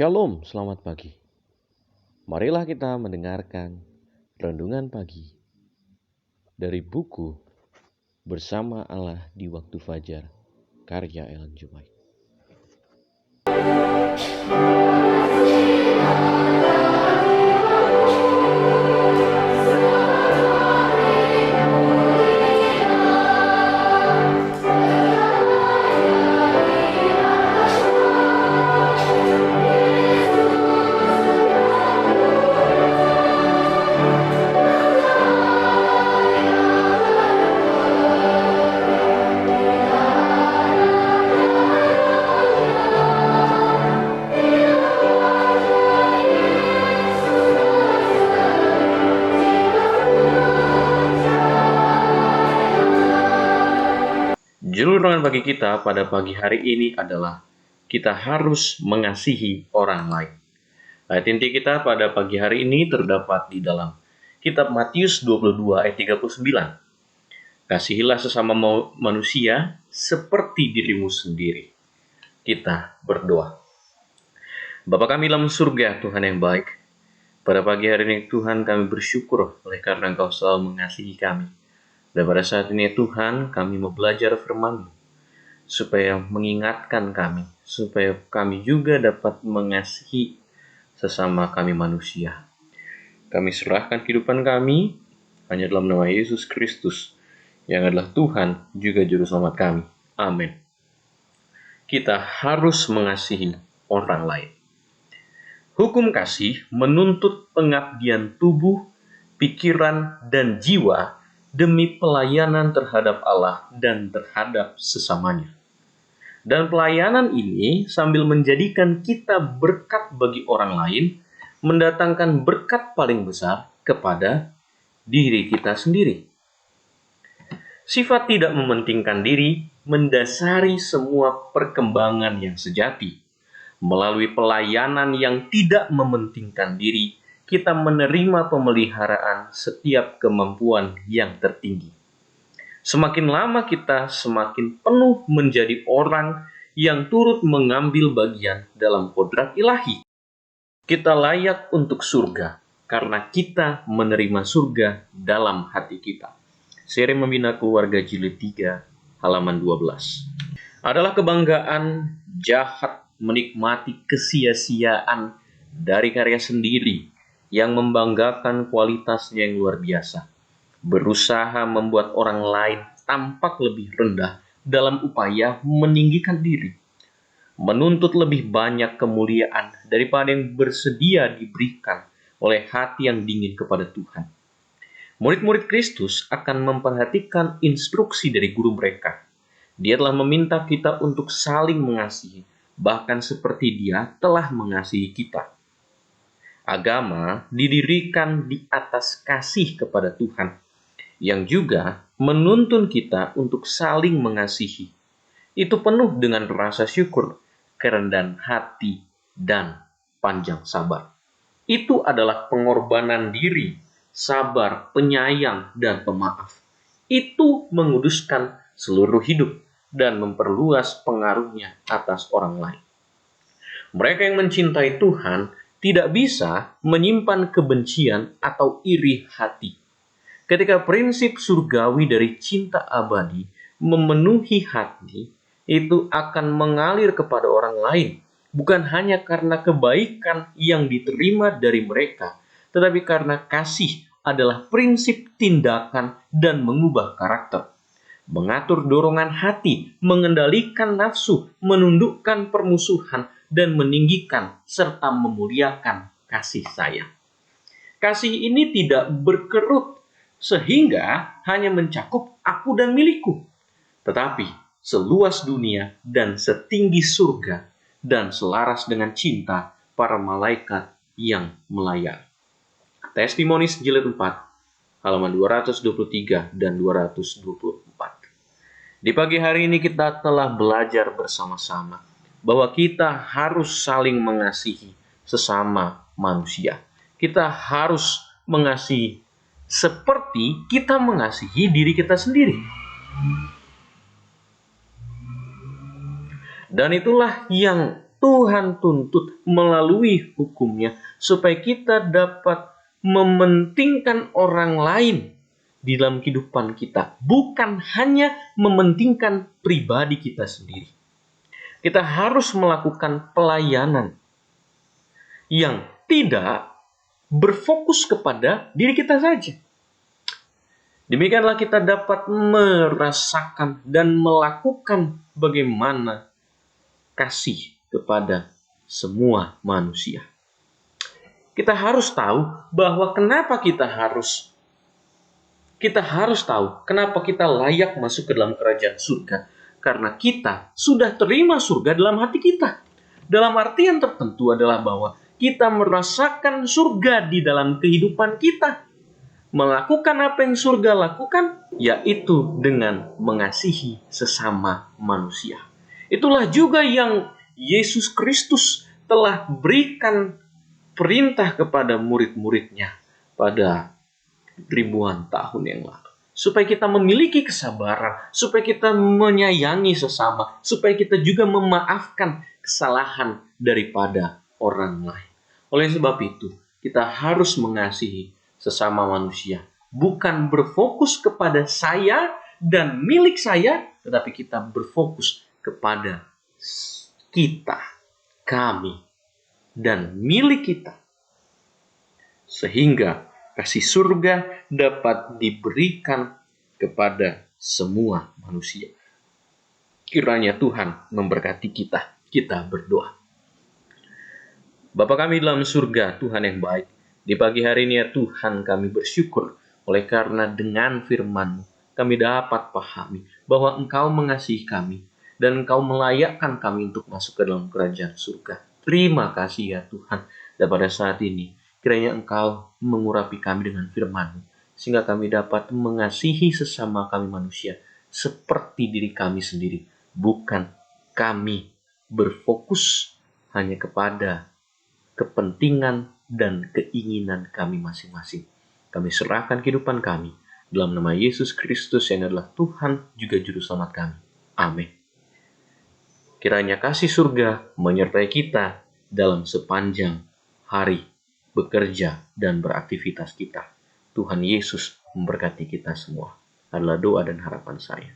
Shalom, selamat pagi. Marilah kita mendengarkan renungan pagi dari buku Bersama Allah di Waktu Fajar, karya Ellen G. White. Judul renungan bagi kita pada pagi hari ini adalah kita harus mengasihi orang lain. Ayat inti kita pada pagi hari ini terdapat di dalam kitab Matius 22 ayat 39. Kasihilah sesama manusia seperti dirimu sendiri. Kita berdoa. Bapa kami dalam surga, Tuhan yang baik. Pada pagi hari ini Tuhan kami bersyukur oleh karena Engkau selalu mengasihi kami. Dan pada saat ini Tuhan, kami mau belajar firman-Mu, supaya mengingatkan kami, supaya kami juga dapat mengasihi sesama kami manusia. Kami serahkan kehidupan kami hanya dalam nama Yesus Kristus, yang adalah Tuhan juga Juru Selamat kami. Amin. Kita harus mengasihi orang lain. Hukum kasih menuntut pengabdian tubuh, pikiran, dan jiwa demi pelayanan terhadap Allah dan terhadap sesamanya. Dan pelayanan ini sambil menjadikan kita berkat bagi orang lain, mendatangkan berkat paling besar kepada diri kita sendiri. Sifat tidak mementingkan diri mendasari semua perkembangan yang sejati. Melalui pelayanan yang tidak mementingkan diri, kita menerima pemeliharaan setiap kemampuan yang tertinggi. Semakin lama kita semakin penuh menjadi orang yang turut mengambil bagian dalam kodrat ilahi. Kita layak untuk surga karena kita menerima surga dalam hati kita. Seri Membina Keluarga Jilid 3 halaman 12. Adalah kebanggaan jahat menikmati kesia-siaan dari karya sendiri yang membanggakan kualitasnya yang luar biasa. Berusaha membuat orang lain tampak lebih rendah dalam upaya meninggikan diri. Menuntut lebih banyak kemuliaan daripada yang bersedia diberikan oleh hati yang dingin kepada Tuhan. Murid-murid Kristus akan memperhatikan instruksi dari guru mereka. Dia telah meminta kita untuk saling mengasihi, bahkan seperti Dia telah mengasihi kita. Agama didirikan di atas kasih kepada Tuhan, yang juga menuntun kita untuk saling mengasihi. Itu penuh dengan rasa syukur, kerendahan hati, dan panjang sabar. Itu adalah pengorbanan diri, sabar, penyayang, dan pemaaf. Itu menguduskan seluruh hidup dan memperluas pengaruhnya atas orang lain. Mereka yang mencintai Tuhan tidak bisa menyimpan kebencian atau iri hati. Ketika prinsip surgawi dari cinta abadi memenuhi hati, itu akan mengalir kepada orang lain, bukan hanya karena kebaikan yang diterima dari mereka, tetapi karena kasih adalah prinsip tindakan dan mengubah karakter. Mengatur dorongan hati, mengendalikan nafsu, menundukkan permusuhan, dan meninggikan serta memuliakan kasih sayang. Kasih ini tidak berkerut sehingga hanya mencakup aku dan milikku, tetapi seluas dunia dan setinggi surga dan selaras dengan cinta para malaikat yang melayani. Testimonies jilid 4 halaman 223 dan 224. Di pagi hari ini kita telah belajar bersama-sama bahwa kita harus saling mengasihi sesama manusia. Kita harus mengasihi seperti kita mengasihi diri kita sendiri. Dan itulah yang Tuhan tuntut melalui hukumnya supaya kita dapat mementingkan orang lain di dalam kehidupan kita, bukan hanya mementingkan pribadi kita sendiri. Kita harus melakukan pelayanan yang tidak berfokus kepada diri kita saja. Demikianlah kita dapat merasakan dan melakukan bagaimana kasih kepada semua manusia. Kita harus tahu bahwa kenapa kita harus tahu kenapa kita layak masuk ke dalam kerajaan surga. Karena kita sudah terima surga dalam hati kita. Dalam artian tertentu adalah bahwa kita merasakan surga di dalam kehidupan kita. Melakukan apa yang surga lakukan, yaitu dengan mengasihi sesama manusia. Itulah juga yang Yesus Kristus telah berikan perintah kepada murid-muridnya pada ribuan tahun yang lalu. Supaya kita memiliki kesabaran, supaya kita menyayangi sesama, supaya kita juga memaafkan kesalahan daripada orang lain. Oleh sebab itu, kita harus mengasihi sesama manusia. Bukan berfokus kepada saya dan milik saya, tetapi kita berfokus kepada kita, kami, dan milik kita. Sehingga kasih surga dapat diberikan kepada semua manusia. Kiranya Tuhan memberkati kita. Kita berdoa. Bapa kami dalam surga, Tuhan yang baik, di pagi hari ini ya Tuhan, kami bersyukur oleh karena dengan firman-Mu kami dapat pahami bahwa Engkau mengasihi kami dan Engkau melayakkan kami untuk masuk ke dalam kerajaan surga. Terima kasih ya Tuhan. Dan pada saat ini kiranya Engkau mengurapi kami dengan firman-Mu sehingga kami dapat mengasihi sesama kami manusia seperti diri kami sendiri. Bukan kami berfokus hanya kepada kepentingan dan keinginan kami masing-masing. Kami serahkan kehidupan kami dalam nama Yesus Kristus yang adalah Tuhan juga Juru Selamat kami. Amin. Kiranya kasih surga menyertai kita dalam sepanjang hari bekerja dan beraktivitas kita. Tuhan Yesus memberkati kita semua. Adalah doa dan harapan saya.